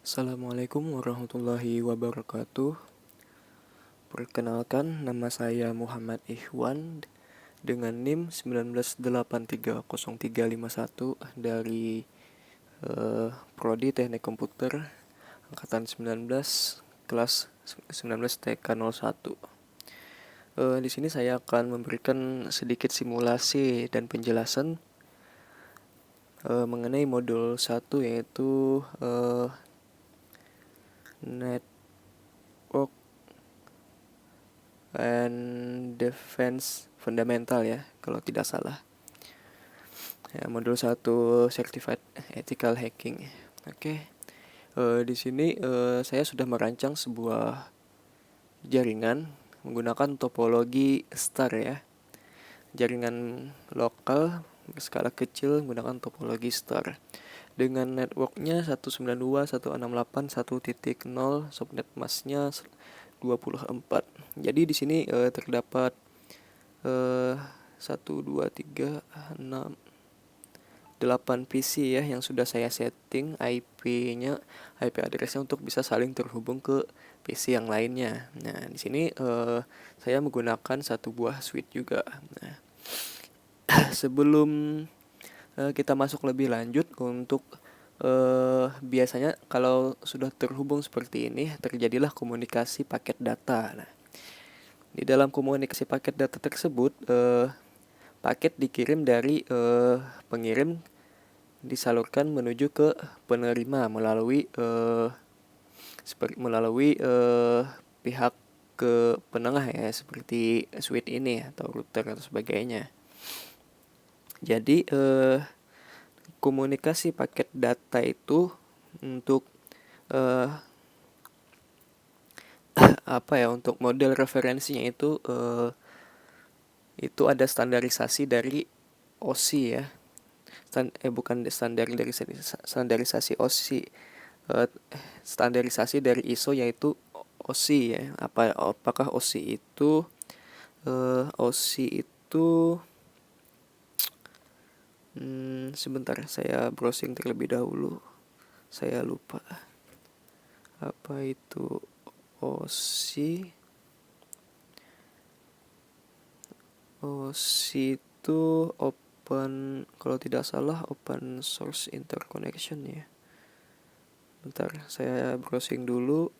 Assalamualaikum warahmatullahi wabarakatuh. Perkenalkan, nama saya Muhammad Ikhwan dengan NIM 19830351 dari Prodi Teknik Komputer angkatan 19 kelas 19 TK01. Di sini saya akan memberikan sedikit simulasi dan penjelasan mengenai modul 1, yaitu Network and Defense Fundamental, ya, kalau tidak salah. Ya, modul 1 Certified Ethical Hacking. Oke. Di sini saya sudah merancang sebuah jaringan menggunakan topologi star, ya. Jaringan lokal berskala kecil menggunakan topologi star. Dengan networknya 192.168.1.0, subnet masknya 24. Jadi di sini terdapat 1, 2, 3, 6, 8 PC, ya, yang sudah saya setting IP addressnya untuk bisa saling terhubung ke PC yang lainnya. Nah, di sini saya menggunakan satu buah switch juga. Nah, sebelum kita masuk lebih lanjut untuk biasanya kalau sudah terhubung seperti ini, terjadilah komunikasi paket data. Nah, di dalam komunikasi paket data tersebut, paket dikirim dari pengirim disalurkan menuju ke penerima melalui pihak ke penengah, ya, seperti switch ini atau router atau sebagainya. Jadi komunikasi paket data itu untuk untuk model referensinya itu ada standarisasi dari OSI, ya. Bukan standarisasi OSI, standarisasi dari ISO, yaitu OSI, ya. Apakah OSI itu sebentar, saya browsing terlebih dahulu. Saya lupa apa itu OSI. OSI itu kalau tidak salah open source interconnection, ya. Bentar, saya browsing dulu.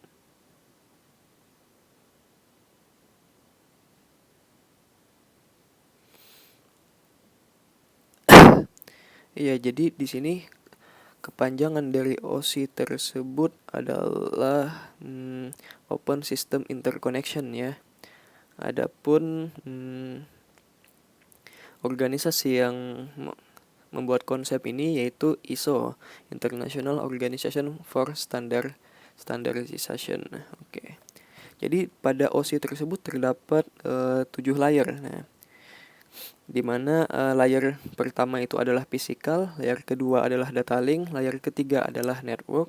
Iya, jadi di sini kepanjangan dari OSI tersebut adalah Open System Interconnection, ya. Adapun organisasi yang membuat konsep ini yaitu ISO, International Organization for Standardization. Oke. Jadi pada OSI tersebut terdapat 7 layer. Nah, di mana layer pertama itu adalah physical, layer kedua adalah data link, layer ketiga adalah network,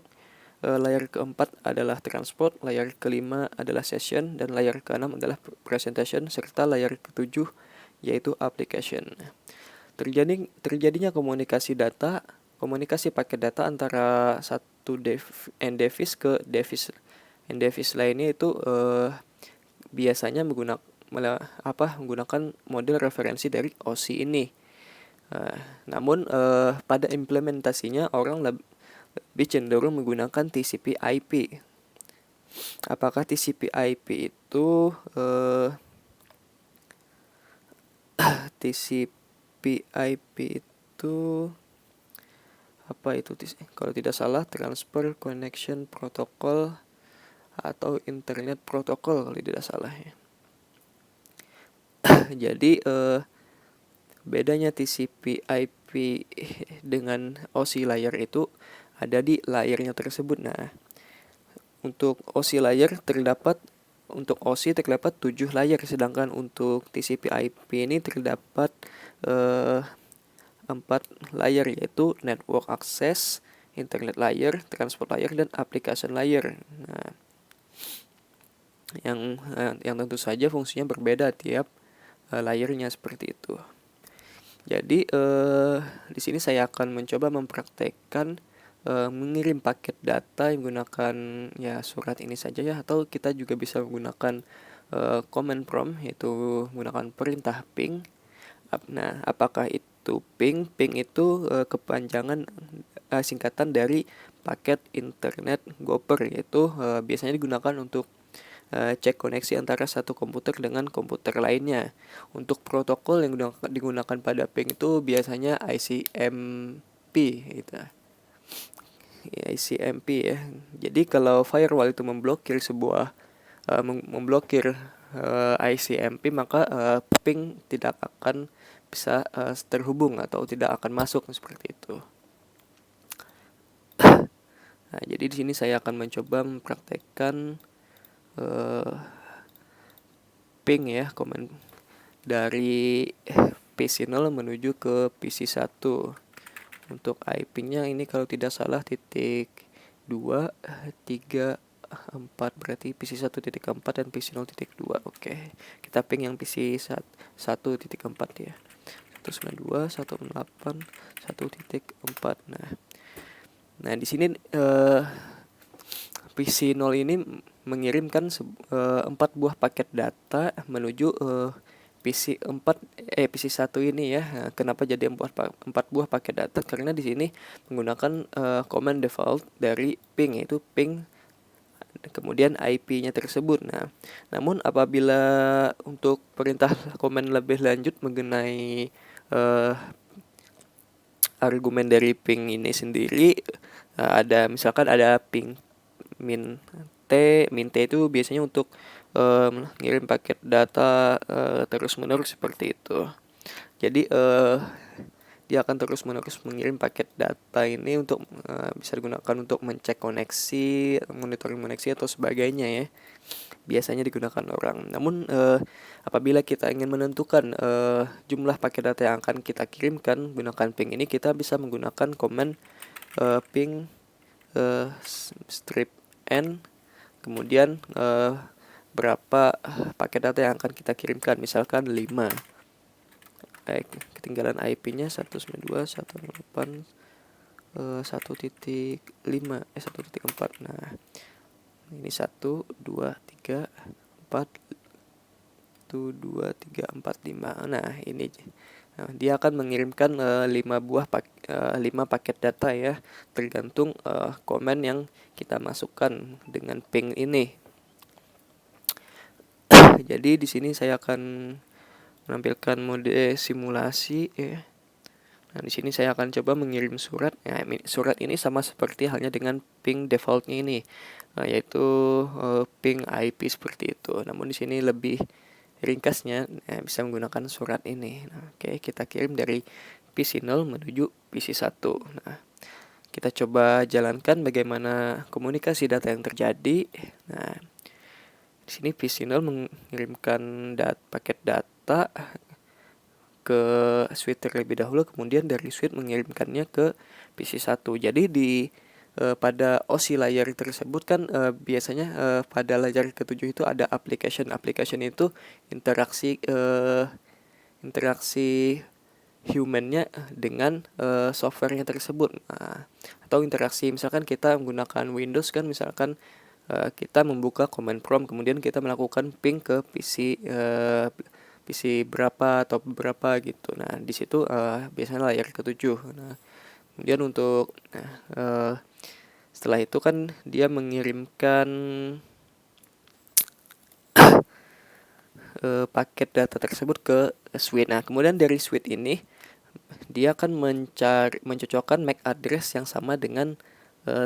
layer keempat adalah transport, layer kelima adalah session, dan layer keenam adalah presentation, serta layer ketujuh yaitu application. Terjadinya komunikasi paket data antara satu device ke device lainnya itu biasanya menggunakan model referensi dari OSI ini. Namun pada implementasinya orang lebih cenderung menggunakan TCP/IP. Apakah TCP/IP itu apa itu? Kalau tidak salah, Transfer Connection Protocol atau Internet Protocol kalau tidak salah, ya. Jadi bedanya TCP/IP dengan OSI layer itu ada di layernya tersebut. Nah, untuk OSI layer untuk OSI terdapat 7 layer, sedangkan untuk TCP/IP ini terdapat 4 layer, yaitu network access, internet layer, transport layer, dan application layer. Nah, yang tentu saja fungsinya berbeda tiap layernya, seperti itu. Jadi di sini saya akan mencoba mempraktekkan mengirim paket data menggunakan ya surat ini saja ya, atau kita juga bisa menggunakan command prompt, yaitu menggunakan perintah ping. Nah, apakah itu ping? Ping itu kepanjangan singkatan dari paket internet gopher, yaitu biasanya digunakan untuk cek koneksi antara satu komputer dengan komputer lainnya. Untuk protokol yang digunakan pada ping itu biasanya ICMP gitu. Ya, ICMP ya. Jadi kalau firewall itu memblokir ICMP, maka ping tidak akan bisa terhubung atau tidak akan masuk seperti itu. Nah, jadi di sini saya akan mencoba mempraktekkan ping ya, komen dari PC0 menuju ke PC1. Untuk IP-nya ini kalau tidak salah titik 2, 3, 4, berarti PC1 titik 4 dan PC0 titik 2. Oke, kita ping yang PC1 titik 4 ya. 192, 168, 1 titik 4. Nah di sini PC0 ini mengirimkan 4 buah paket data menuju PC1 ini ya. Nah, kenapa jadi 4 buah paket data? Karena di sini menggunakan command default dari ping, yaitu ping kemudian IP-nya tersebut. Nah, namun apabila untuk perintah command lebih lanjut mengenai argumen dari ping ini sendiri, ada misalkan ada ping min t itu biasanya untuk mengirim paket data terus menerus seperti itu. Jadi dia akan terus menerus mengirim paket data ini untuk bisa digunakan untuk mencek koneksi, monitoring koneksi atau sebagainya ya. Biasanya digunakan orang. Namun apabila kita ingin menentukan jumlah paket data yang akan kita kirimkan menggunakan ping ini, kita bisa menggunakan command ping strip n, kemudian berapa paket data yang akan kita kirimkan, misalkan 5. Ketinggalan IP-nya 192.168 1.5 1.4. Nah, ini 1 2 3 4 1 2 3 4 5. Nah, ini dia akan mengirimkan 5 paket data ya, tergantung komen yang kita masukkan dengan ping ini. Jadi di sini saya akan menampilkan mode simulasi ya. Nah, di sini saya akan coba mengirim surat. Nah, surat ini sama seperti halnya dengan ping defaultnya ini, yaitu ping IP seperti itu. Namun di sini lebih ringkasnya bisa menggunakan surat ini. Nah, oke, kita kirim dari PC0 menuju PC1. Nah, kita coba jalankan bagaimana komunikasi data yang terjadi. Nah, di sini PC0 mengirimkan paket data ke switch terlebih dahulu, kemudian dari switch mengirimkannya ke PC1. Jadi pada OSI layer tersebut kan biasanya pada layar ke-7 itu ada application itu interaksi humannya dengan softwarenya tersebut. Nah, atau interaksi misalkan kita menggunakan Windows kan, misalkan kita membuka command prompt, kemudian kita melakukan ping ke PC berapa atau berapa gitu. Nah, di situ biasanya layar ke-7. Nah, kemudian untuk setelah itu kan dia mengirimkan paket data tersebut ke switch. Nah, kemudian dari switch ini dia akan mencocokkan MAC address yang sama dengan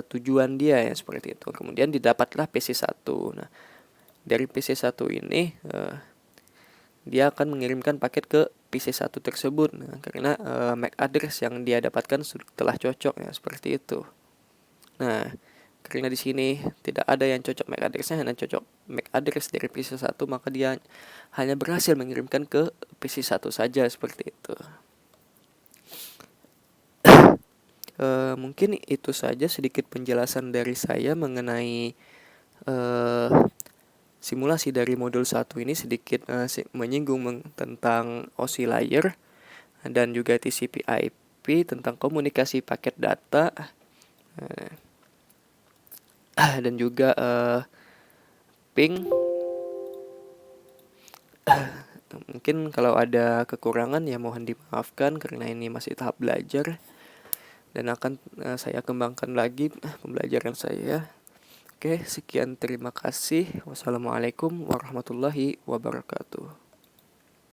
tujuan dia ya, seperti itu. Kemudian didapatlah PC1. Nah, dari PC1 ini dia akan mengirimkan paket ke PC1 tersebut. Nah, karena MAC address yang dia dapatkan telah cocok ya, seperti itu. Nah, karena di sini tidak ada yang cocok MAC address-nya, hanya cocok MAC address dari PC1, maka dia hanya berhasil mengirimkan ke PC1 saja, seperti itu. Mungkin itu saja sedikit penjelasan dari saya mengenai simulasi dari modul 1 ini, sedikit menyinggung tentang OSI layer dan juga TCP/IP, tentang komunikasi paket data, Dan juga ping. Mungkin kalau ada kekurangan ya mohon dimaafkan karena ini masih tahap belajar dan akan saya kembangkan lagi pembelajaran saya. Oke, sekian, terima kasih. Wassalamualaikum warahmatullahi wabarakatuh.